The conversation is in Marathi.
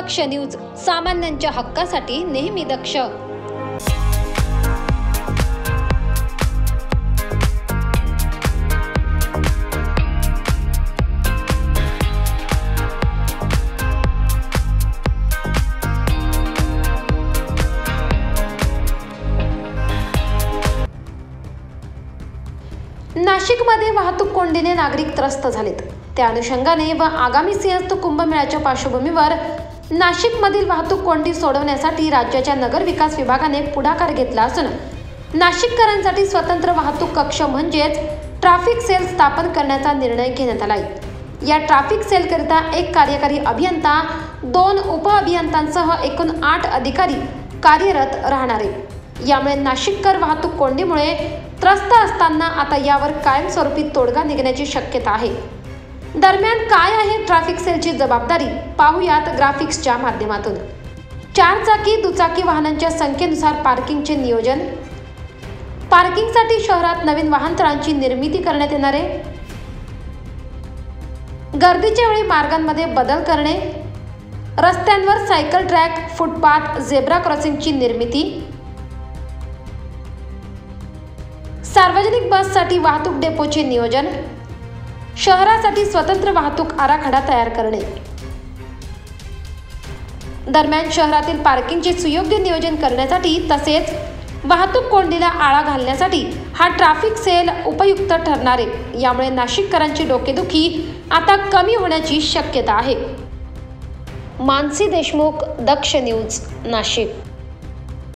दक्ष न्यूज, सामान्यांच्या हक्कासाठी नेहमी दक्ष। नाशिकमध्ये वाहतूक कोंडीने नागरिक त्रस्त झालेत। त्या अनुषंगाने व आगामी सिंहस्थ कुंभमेळ्याच्या पार्श्वभूमीवर नाशिकमधील वाहतूक कोंडी सोडवण्यासाठी राज्याच्या नगर विकास विभागाने पुढाकार घेतला असून नाशिककरांसाठी स्वतंत्र वाहतूक कक्ष म्हणजेच ट्रॅफिक सेल स्थापन करण्याचा निर्णय घेण्यात आला आहे। या ट्रॅफिक सेलकरिता एक कार्यकारी अभियंता, 2 उपअभियंत्यांसह एकूण 8 अधिकारी कार्यरत राहणार आहेत। यामुळे नाशिककर वाहतूक कोंडीमुळे त्रस्त असताना आता यावर कायमस्वरूपी तोडगा निघण्याची शक्यता आहे। दरम्यान काय आहे ट्रॅफिक सेलची जबाबदारी, पाहूयात ग्राफिक्सच्या माध्यमातून। 4 चाकी दुचाकी वाहनांच्या संख्येनुसार पार्किंगचे नियोजन, पार्किंगसाठी शहरात नवीन वाहनतळांची निर्मिती करण्यात येणार आहे। गर्दीच्या वेळी मार्गांमध्ये बदल करणे, रस्त्यांवर सायकल ट्रॅक, फुटपाथ, झेब्रा क्रॉसिंगची निर्मिती, सार्वजनिक बससाठी वाहतूक डेपोचे नियोजन, शहरासाठी स्वतंत्र वाहतूक आराखडा तयार करणे। दरम्यान शहरातील पार्किंगचे सुयोग्य नियोजन करण्यासाठी तसेच वाहतूक कोंडीला आळा घालण्यासाठी हा ट्रॅफिक सेल उपयुक्त ठरणार आहे। यामुळे नाशिककरांची डोकेदुखी आता कमी होण्याची शक्यता आहे। मानसी देशमुख, दक्ष न्यूज, नाशिक।